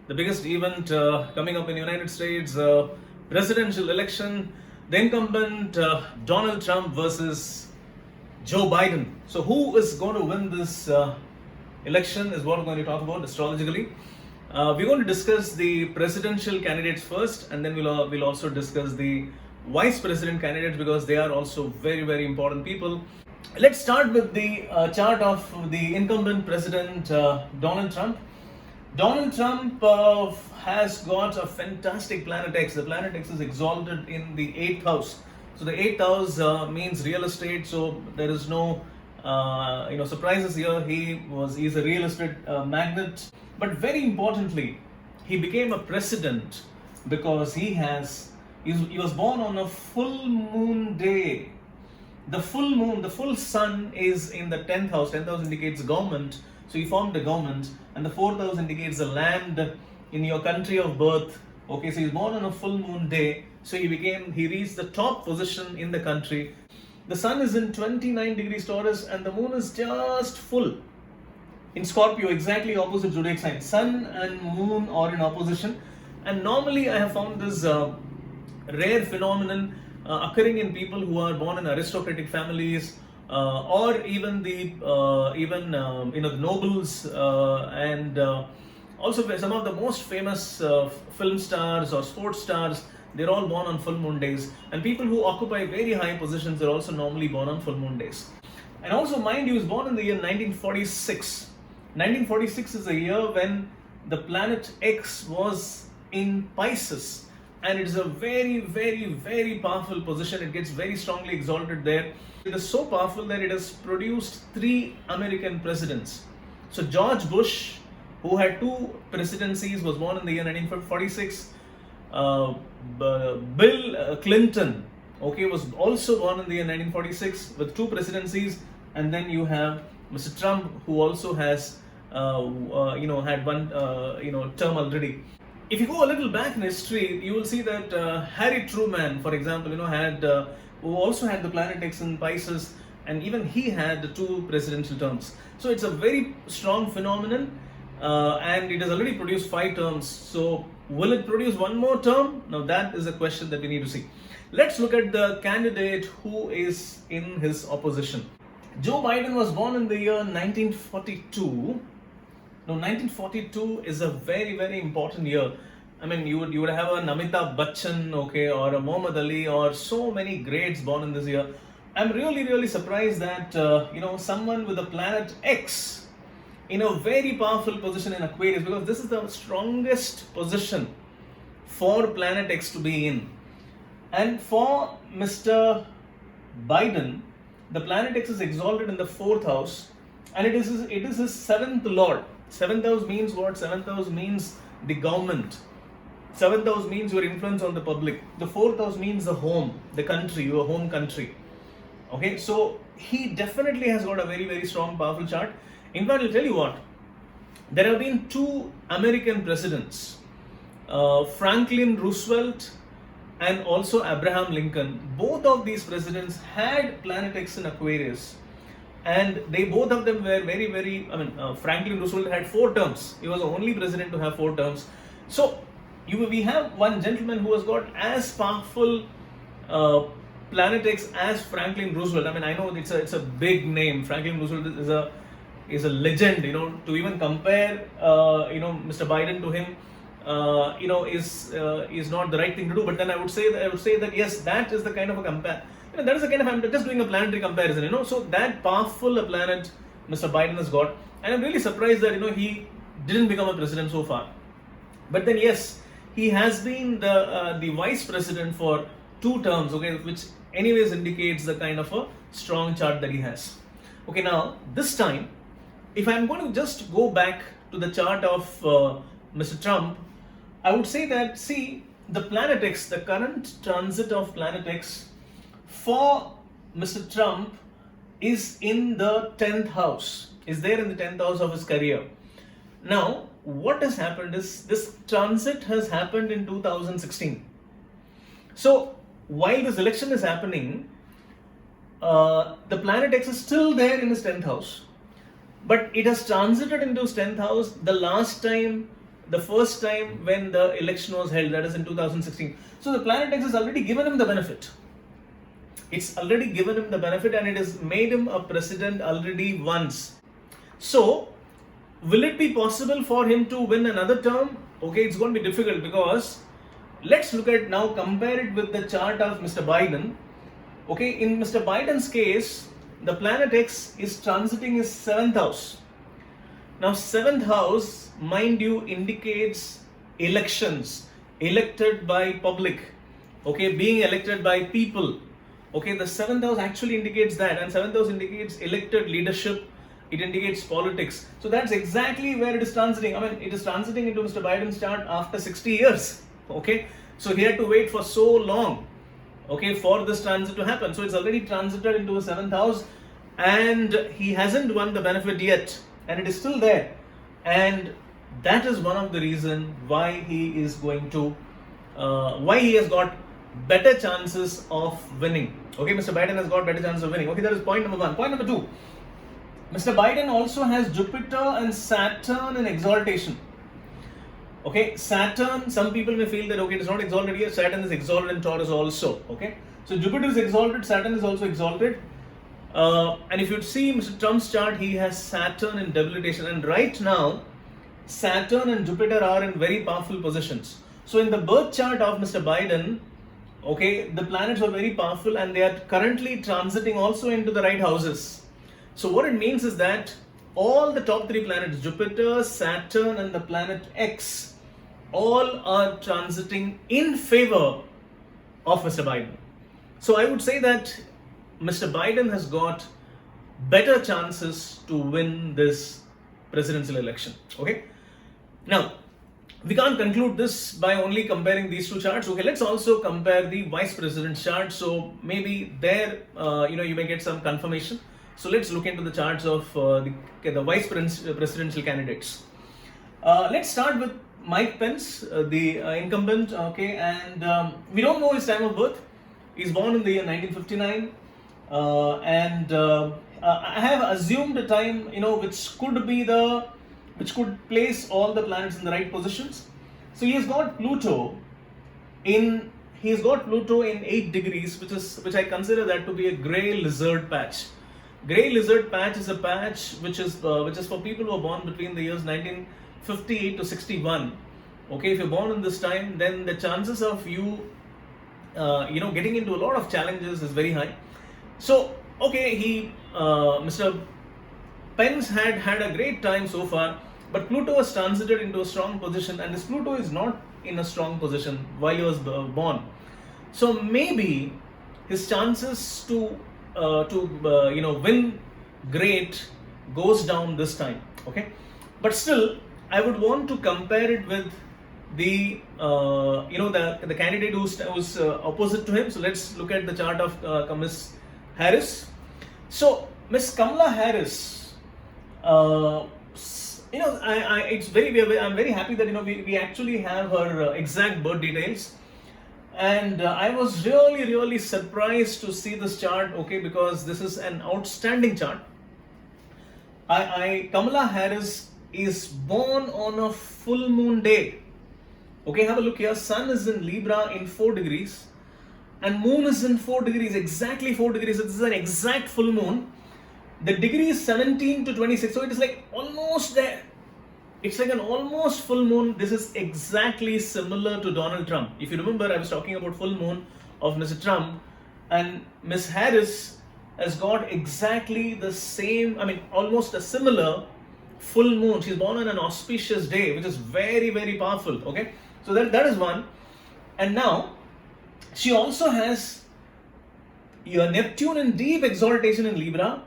the biggest event coming up in the United States, presidential election, the incumbent Donald Trump versus Joe Biden. So who is going to win this election is what we're going to talk about astrologically. We're going to discuss the presidential candidates first, and then we'll also discuss the vice president candidates because they are also very, very important people. Let's start with the chart of the incumbent president Donald Trump. Donald Trump has got a fantastic planet X. The planet X is exalted in the 8th house. So the 8th house means real estate. So there is no surprises here. He's a real estate magnate. But very importantly, he became a president because he was born on a full moon day. The full moon, the full sun is in the 10th house. 10th house indicates government. So he formed a government, and the 4th house indicates the land in your country of birth. Okay, so he's born on a full moon day. So he reached the top position in the country. The sun is in 29 degrees Taurus, and the moon is just full in Scorpio, exactly opposite zodiac sign. Sun and moon are in opposition, and normally I have found this rare phenomenon occurring in people who are born in aristocratic families, or even the nobles, and also some of the most famous film stars or sports stars. They're all born on full moon days, and people who occupy very high positions are also normally born on full moon days. And also, mind you, he was born in the year 1946. 1946 is a year when the planet X was in Pisces. And it is a very, very, very powerful position. It gets very strongly exalted there. It is so powerful that it has produced 3 American presidents. So George Bush, who had 2 presidencies, was born in the year 1946. Bill Clinton, was also born in the year 1946 with 2 presidencies. And then you have Mr. Trump, who also has had one term already. If you go a little back in history, you will see that Harry Truman, for example, who also had the planet X in Pisces, and even he had 2 presidential terms. So it's a very strong phenomenon, and it has already produced 5 terms. So will it produce one more term? Now that is a question that we need to see. Let's look at the candidate who is in his opposition. Joe Biden was born in the year 1942. Now, 1942 is a very, very important year. I mean, you would have an Amitabh Bachchan, or a Muhammad Ali, or so many greats born in this year. I'm really, really surprised that someone with a planet X in a very powerful position in Aquarius, because this is the strongest position for planet X to be in. And for Mr. Biden, the planet X is exalted in the 4th house, and it is his 7th lord. 7th house means what? 7th house means the government. 7th house means your influence on the public. The 4th house means the home, the country, your home country. Okay, so he definitely has got a very, very strong, powerful chart. In fact, I'll tell you what, there have been 2 American presidents, Franklin Roosevelt and also Abraham Lincoln. Both of these presidents had planet X in Aquarius. And both of them were very, very, Franklin Roosevelt had 4 terms. He was the only president to have 4 terms. So, we have one gentleman who has got as powerful planet X as Franklin Roosevelt. I know it's a big name. Franklin Roosevelt is a legend, to even compare, Mr. Biden to him, is not the right thing to do. But then I would say that yes, that is the kind of a compare. That is the kind of, I'm just doing a planetary comparison, so that powerful a planet Mr. Biden has got, and I'm really surprised that, he didn't become a president so far. But then yes, he has been the vice president for 2 terms, which anyways indicates the kind of a strong chart that he has. Okay, now, this time, if I'm going to just go back to the chart of Mr. Trump, I would say that, see, the planet X, the current transit of planet X, for Mr. Trump is in the 10th house, is there in the 10th house of his career. Now, what has happened is this transit has happened in 2016. So, while this election is happening, the planet X is still there in his 10th house. But it has transited into his 10th house the last time the first time when the election was held, that is in 2016. So the planet X has already given him the benefit. It's already given him the benefit, and it has made him a president already once. So, will it be possible for him to win another term? Okay, it's going to be difficult, because let's look at now, compare it with the chart of Mr. Biden. Okay, in Mr. Biden's case, the planet X is transiting his 7th house. Now, 7th house, mind you, indicates elections, elected by public, okay, being elected by people. Okay, the 7th house actually indicates that, and 7th house indicates elected leadership, it indicates politics. So that's exactly where it is transiting. I mean, it is transiting into Mr. Biden's chart after 60 years. Okay, so he had to wait for so long, okay, for this transit to happen. So it's already transited into the 7th house, and he hasn't won the benefit yet, and it is still there. And that is one of the reasons why he is going to, why he has got better chances of winning. Okay, Mr. Biden has got better chances of winning. Okay, that is point number one. Point number two, Mr. Biden also has Jupiter and Saturn in exaltation. Okay, Saturn, some people may feel that, okay, it is not exalted here, Saturn is exalted in Taurus also. Okay, so Jupiter is exalted, Saturn is also exalted. And if you see Mr. Trump's chart, he has Saturn in debilitation. And right now, Saturn and Jupiter are in very powerful positions. So in the birth chart of Mr. Biden, okay, the planets are very powerful, and they are currently transiting also into the right houses. So what it means is that all the top 3 planets, Jupiter, Saturn, and the planet X, all are transiting in favor of Mr. Biden. So I would say that Mr. Biden has got better chances to win this presidential election. Okay. Now, we can't conclude this by only comparing these two charts. Okay, let's also compare the vice president chart. So maybe there, you may get some confirmation. So let's look into the charts of the vice presidential candidates. Let's start with Mike Pence, the incumbent. Okay, and we don't know his time of birth. He's born in the year 1959, and I have assumed a time, which could place all the planets in the right positions. So he has got Pluto in 8 degrees, which I consider that to be a grey lizard patch. Grey lizard patch is a patch which is for people who are born between the years 1958 to 61. Okay, if you're born in this time, then the chances of you getting into a lot of challenges is very high. So okay, Mr. Pence had a great time so far, but Pluto has transited into a strong position, and this Pluto is not in a strong position while he was born. So maybe his chances to win great goes down this time. Okay, but still, I would want to compare it with the the candidate who's opposite to him. So let's look at the chart of Miss Harris. So Miss Kamala Harris, I'm very happy that we actually have her exact birth details. And I was really surprised to see this chart, okay, because this is an outstanding chart. Kamala Harris is born on a full moon day. Okay, have a look here. Sun is in Libra in 4 degrees, and moon is in 4 degrees, exactly 4 degrees. This is an exact full moon. The degree is 17 to 26, so it is like almost there. It's like an almost full moon. This is exactly similar to Donald Trump. If you remember, I was talking about full moon of Mr. Trump, and Miss Harris has got exactly the same, almost a similar full moon. She's born on an auspicious day, which is very powerful. Okay, so that is one. And now she also has your Neptune in deep exaltation in Libra,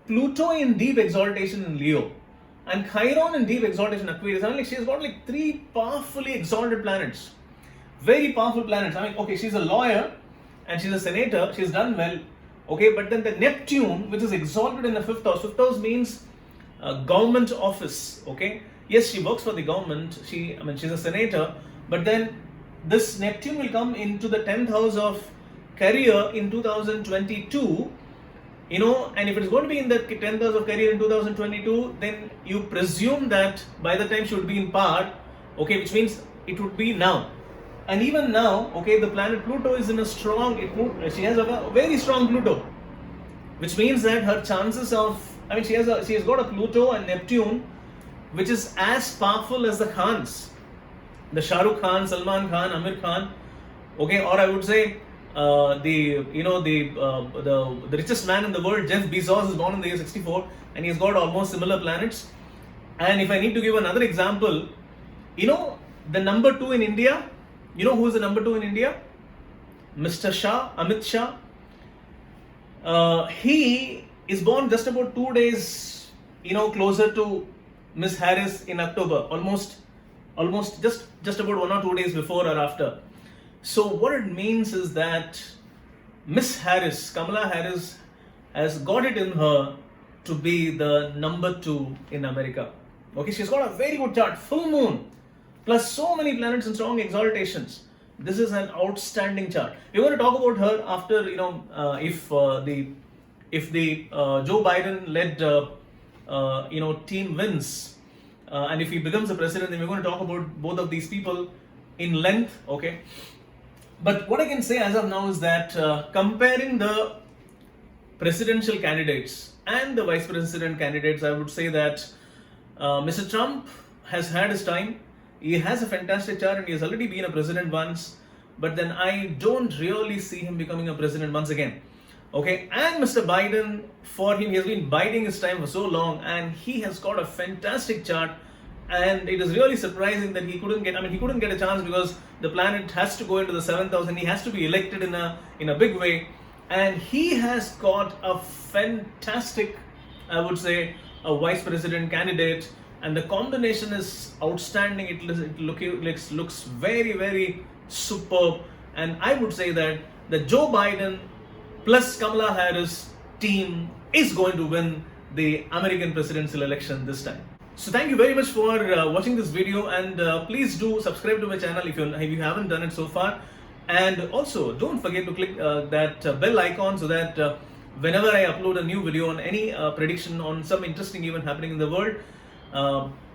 Pluto in deep exaltation in Leo, and Chiron in deep exaltation Aquarius. She's got 3 powerfully exalted planets, very powerful planets. Okay, she's a lawyer and she's a senator. She's done well. Okay, but then the Neptune, which is exalted in the 5th house. 5th house means government office. Okay, yes, she works for the government. She's a senator, but then this Neptune will come into the 10th house of career in 2022. And if it's going to be in the 10th house of career in 2022, then you presume that by the time she would be in power, okay, which means it would be now. And even now, okay, the planet Pluto is in a strong, she has a very strong Pluto, which means that her chances of, she has got a Pluto and Neptune, which is as powerful as the Khans, the Shah Rukh Khan, Salman Khan, Amir Khan, okay, or I would say the richest man in the world, Jeff Bezos, is born in the year 64, and he's got almost similar planets. And if I need to give another example, the number 2 in India, who is the number 2 in India? Mr. Shah, Amit Shah. He is born just about 2 days, closer to Miss Harris in October, almost just about 1 or 2 days before or after. So what it means is that Miss Harris, Kamala Harris, has got it in her to be the number 2 in America. Okay, she's got a very good chart, full moon, plus so many planets and strong exaltations. This is an outstanding chart. We're going to talk about her after, if the Joe Biden led team wins, and if he becomes the president, then we're going to talk about both of these people in length. Okay, but what I can say as of now is that comparing the presidential candidates and the vice president candidates, I would say that Mr. Trump has had his time. He has a fantastic chart and he has already been a president once, but then I don't really see him becoming a president once again. Okay, and Mr. Biden, for him, he has been biding his time for so long and he has got a fantastic chart, and it is really surprising that he couldn't get a chance because the planet has to go into the 7th house and he has to be elected in a big way, and he has got a fantastic, I would say, a vice president candidate, and the combination is outstanding. It looks very, very superb, and I would say that the Joe Biden plus Kamala Harris team is going to win the American presidential election this time. So thank you very much for watching this video, and please do subscribe to my channel if you haven't done it so far, and also don't forget to click that bell icon so that whenever I upload a new video on any prediction on some interesting event happening in the world,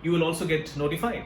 you will also get notified.